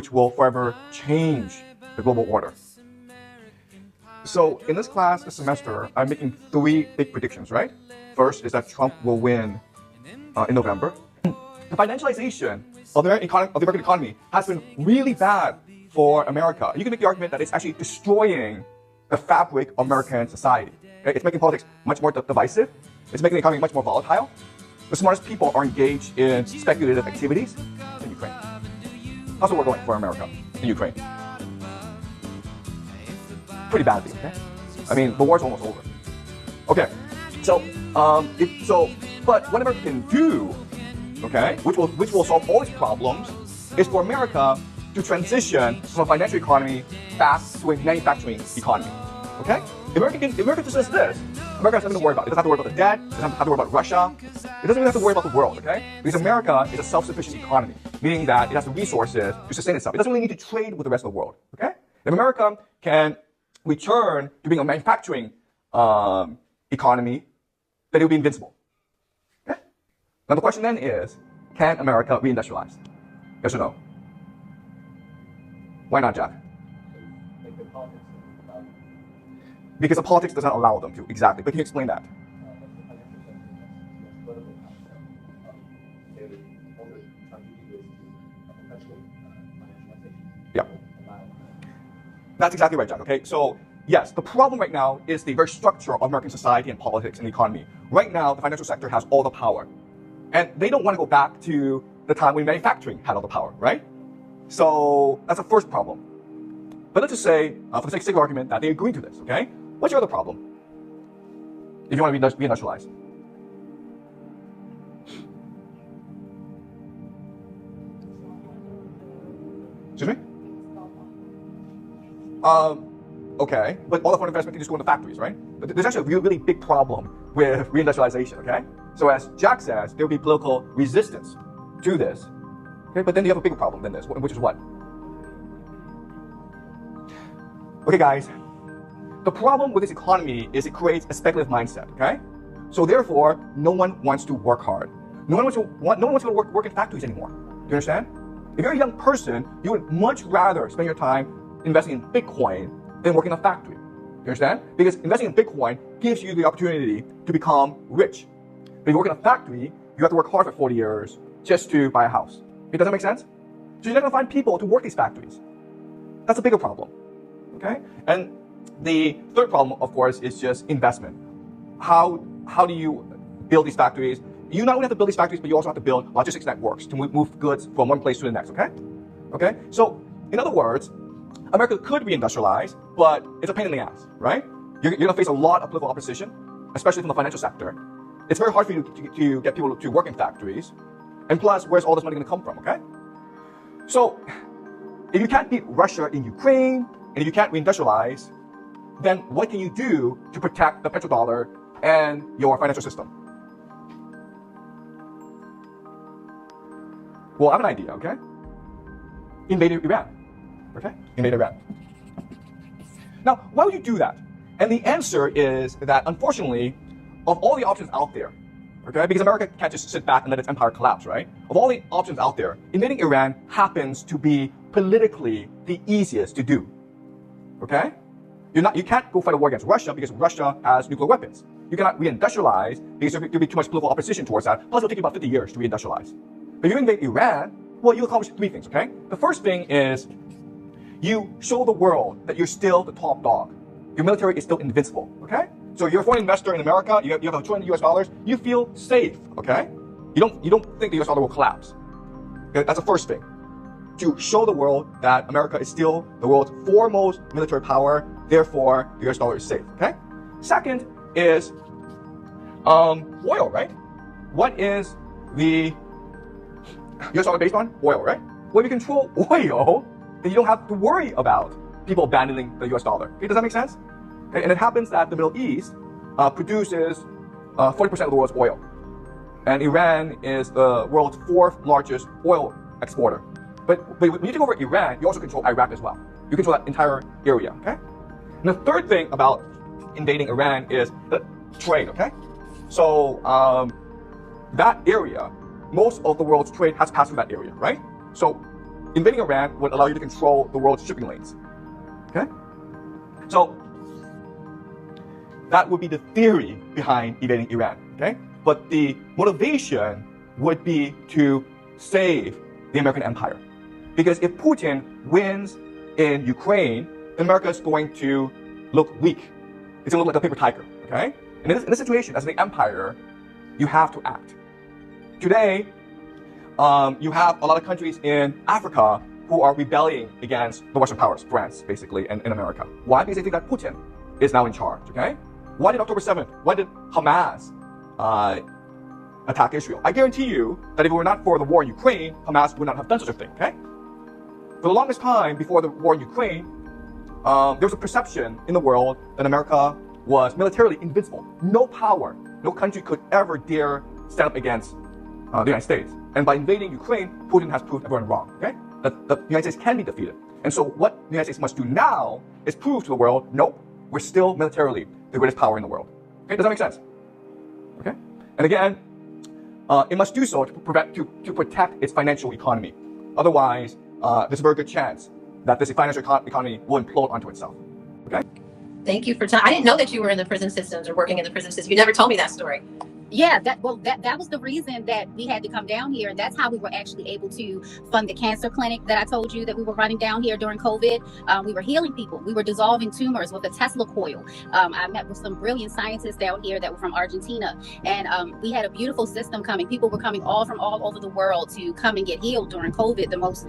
which will forever change the global order. So in this class, this semester, I'm making 3 big predictions, right? First is that Trump will win in November. The financialization of the American economy has been really bad for America. You can make the argument that it's actually destroying the fabric of American society. Okay? It's making politics much more divisive. It's making the economy much more volatile. The smartest people are engaged in speculative activities in Ukraine. How's the war going for America in Ukraine? Pretty badly, okay? I mean, the war's almost over. Okay, so, but what America can do, okay, which will solve all its problems, is for America to transition from a financial economy back to a manufacturing economy, okay? If America just does this, America has nothing to worry about. It doesn't have to worry about the debt, it doesn't have to worry about Russia, it doesn't even have to worry about the world, okay? Because America is a self-sufficient economy, meaning that it has the resources to sustain itself. It doesn't really need to trade with the rest of the world, okay? If America can return to being a manufacturing economy, then it will be invincible, okay? Now the question then is, can America reindustrialize? Yes or no? Why not, Jack? Because the politics does not allow them to, exactly. But can you explain that? Yeah. That's exactly right, Jack, okay? So, yes, the problem right now is the very structure of American society and politics and the economy. Right now, the financial sector has all the power. And they don't want to go back to the time when manufacturing had all the power, right? So, that's the first problem. But let's just say, for the sake of argument, that they agree to this, okay? What's your other problem? If you want to reindustrialize. Excuse me? Okay, but all the foreign investment can just go into factories, right? But there's actually a really big problem with reindustrialization, okay? So as Jack says, there will be political resistance to this, okay? But then you have a bigger problem than this, which is what? Okay, guys. The problem with this economy is it creates a speculative mindset, okay? So therefore, no one wants to work hard. No one wants to work in factories anymore. Do you understand? If you're a young person, you would much rather spend your time investing in Bitcoin than working in a factory. Do you understand? Because investing in Bitcoin gives you the opportunity to become rich. But if you work in a factory, you have to work hard for 40 years just to buy a house. Does that make sense? So you're not going to find people to work these factories. That's a bigger problem, okay? And the third problem, of course, is just investment. How do you build these factories? You not only have to build these factories, but you also have to build logistics networks to move goods from one place to the next, okay? Okay? So, in other words, America could reindustrialize, but it's a pain in the ass, right? You're going to face a lot of political opposition, especially from the financial sector. It's very hard for you to get people to work in factories. And plus, where's all this money going to come from, okay? So, if you can't beat Russia in Ukraine, and if you can't reindustrialize, then what can you do to protect the petrodollar and your financial system? Well, I have an idea, okay? Invade Iran, okay? Invade Iran. Now, why would you do that? And the answer is that, unfortunately, of all the options out there, okay, because America can't just sit back and let its empire collapse, right? Of all the options out there, invading Iran happens to be politically the easiest to do, okay? You can't go fight a war against Russia because Russia has nuclear weapons. You cannot reindustrialize because there'll be too much political opposition towards that. Plus, it'll take you about 50 years to reindustrialize. But if you invade Iran, well, you'll accomplish 3 things, okay? The first thing is you show the world that you're still the top dog. Your military is still invincible, okay? So you're a foreign investor in America, you have $1 trillion US, you feel safe, okay? You don't think the US dollar will collapse. Okay? That's the first thing. To show the world that America is still the world's foremost military power, therefore the US dollar is safe, okay? Second is oil, right? What is the US dollar based on? Oil, right? When you control oil, then you don't have to worry about people abandoning the US dollar. Okay, does that make sense? Okay, and it happens that the Middle East produces 40% of the world's oil. And Iran is the world's 4th largest oil exporter. But when you take over Iran, you also control Iraq as well. You control that entire area, okay? And the third thing about invading Iran is trade, okay? So that area, most of the world's trade has passed through that area, right? So invading Iran would allow you to control the world's shipping lanes. Okay? So that would be the theory behind invading Iran. Okay? But the motivation would be to save the American empire. Because if Putin wins in Ukraine, then America is going to look weak. It's going to look like a paper tiger. Okay? And in this situation, as the empire, you have to act. Today, you have a lot of countries in Africa who are rebelling against the Western powers, France, basically, and in America. Why? Because they think that Putin is now in charge, okay? Why did October 7th, why did Hamas attack Israel? I guarantee you that if it were not for the war in Ukraine, Hamas would not have done such a thing, okay? For the longest time before the war in Ukraine, there was a perception in the world that America was militarily invincible. No power, no country could ever dare stand up against the United States. And by invading Ukraine, Putin has proved everyone wrong, okay? That the United States can be defeated. And so what the United States must do now is prove to the world, nope, we're still militarily the greatest power in the world. Okay, does that make sense? Okay? And again, it must do so to protect its financial economy. Otherwise, there's a very good chance that this financial economy will implode onto itself. Okay? Thank you for time. I didn't know that you were in the prison systems or working in the prison system. You never told me that story. Yeah, that was the reason that we had to come down here. And that's how we were actually able to fund the cancer clinic that I told you that we were running down here during COVID. We were healing people. We were dissolving tumors with a Tesla coil. I met with some brilliant scientists down here that were from Argentina. And we had a beautiful system coming. People were coming all from all over the world to come and get healed during COVID, the most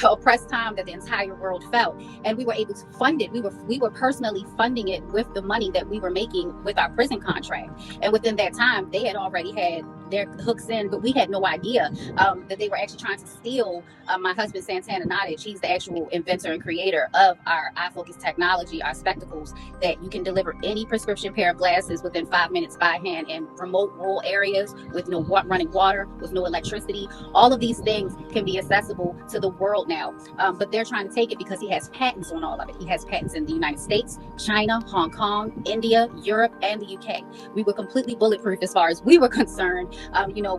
oppressed time that the entire world felt. And we were able to fund it. We were personally funding it with the money that we were making with our prison contract. And within that time, they had already had their hooks in, but we had no idea that they were actually trying to steal my husband, Santana Nottage. He's the actual inventor and creator of our eye focus technology, our spectacles, that you can deliver any prescription pair of glasses within 5 minutes by hand in remote rural areas with no running water, with no electricity. All of these things can be accessible to the world now, but they're trying to take it because he has patents on all of it. He has patents in the United States, China, Hong Kong, India, Europe, and the UK. We were completely bulletproof as far as we were concerned.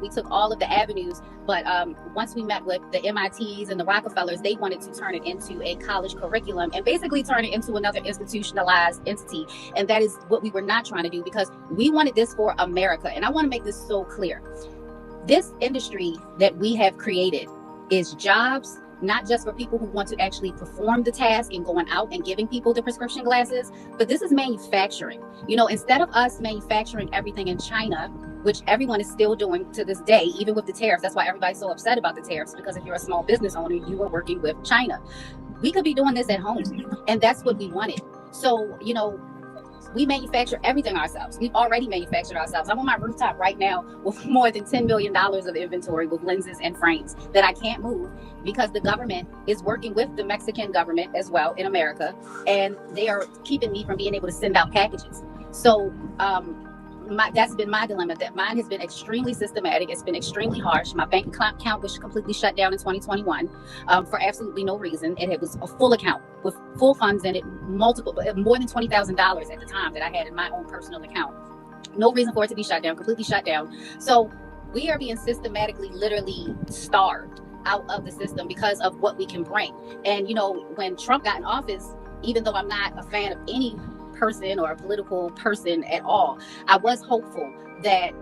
We took all of the avenues, but once we met with the MITs and the Rockefellers, they wanted to turn it into a college curriculum and basically turn it into another institutionalized entity. And that is what we were not trying to do, because we wanted this for America. And I want to make this so clear. This industry that we have created is jobs, not just for people who want to actually perform the task and going out and giving people the prescription glasses, but this is manufacturing. Instead of us manufacturing everything in China, which everyone is still doing to this day, even with the tariffs. That's why everybody's so upset about the tariffs, because if you're a small business owner, you are working with China. We could be doing this at home, and that's what we wanted. So, we manufacture everything ourselves. We've already manufactured ourselves. I'm on my rooftop right now with more than $10 million of inventory with lenses and frames that I can't move, because the government is working with the Mexican government as well in America, and they are keeping me from being able to send out packages. So that's been my dilemma. That mine has been extremely systematic. It's been extremely harsh. My bank account was completely shut down in 2021 for absolutely no reason. And it was a full account with full funds in it, more than $20,000 at the time that I had in my own personal account. No reason for it to be shut down, completely shut down. So we are being systematically, literally starved out of the system because of what we can bring. And, when Trump got in office, even though I'm not a fan of any person or a political person at all, I was hopeful that,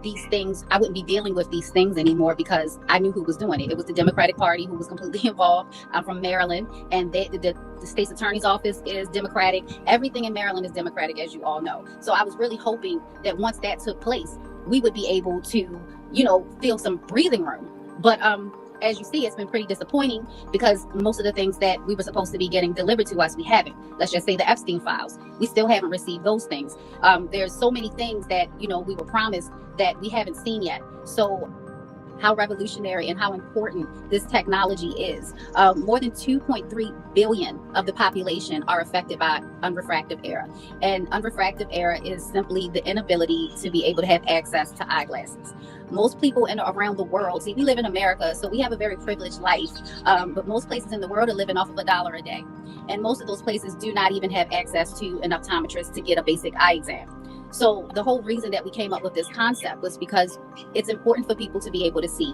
these things, I wouldn't be dealing with these things anymore, because I knew who was doing it. It was the Democratic Party who was completely involved. I'm from Maryland, and the state's attorney's office is Democratic. Everything in Maryland is Democratic, as you all know. So I was really hoping that once that took place, we would be able to, feel some breathing room. But as you see, it's been pretty disappointing, because most of the things that we were supposed to be getting delivered to us, we haven't. Let's just say the Epstein files. We still haven't received those things. There's so many things that, we were promised that we haven't seen yet. So how revolutionary and how important this technology is. More than 2.3 billion of the population are affected by unrefractive error. And unrefractive error is simply the inability to be able to have access to eyeglasses. Most people around the world, see, we live in America, so we have a very privileged life, but most places in the world are living off of $1 a day. And most of those places do not even have access to an optometrist to get a basic eye exam. So the whole reason that we came up with this concept was because it's important for people to be able to see.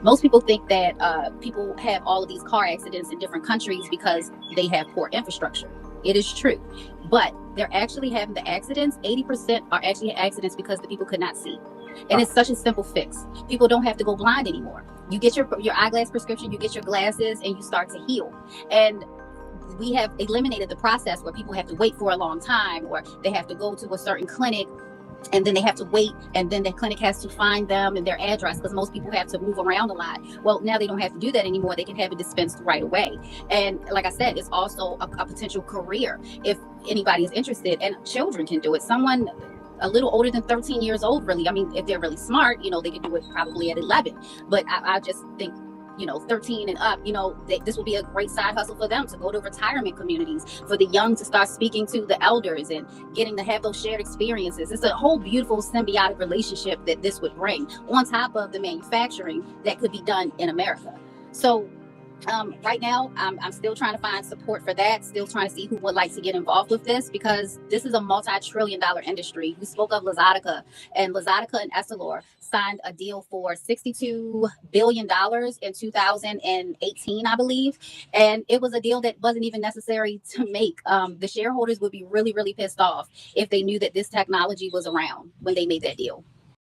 Most people think that people have all of these car accidents in different countries because they have poor infrastructure. It is true, but they're actually having the accidents. 80% are actually accidents because the people could not see. And it's such a simple fix. People don't have to go blind anymore. You get your eyeglass prescription, you get your glasses, and you start to heal. And we have eliminated the process where people have to wait for a long time, or they have to go to a certain clinic and then they have to wait, and then the clinic has to find them and their address, because most people have to move around a lot. Well, now they don't have to do that anymore. They can have it dispensed right away. And like I said, it's also a potential career if anybody is interested, and children can do it. Someone a little older than 13 years old, really, I mean, if they're really smart, they can do it probably at 11. But I just think 13 and up, this will be a great side hustle for them to go to retirement communities, for the young to start speaking to the elders and getting to have those shared experiences. It's a whole beautiful symbiotic relationship that this would bring on top of the manufacturing that could be done in America. So right now, I'm still trying to find support for that, still trying to see who would like to get involved with this, because this is a multi-trillion-dollar industry. We spoke of Luxottica, and Luxottica and Essilor signed a deal for $62 billion in 2018, I believe. And it was a deal that wasn't even necessary to make. The shareholders would be really, really pissed off if they knew that this technology was around when they made that deal.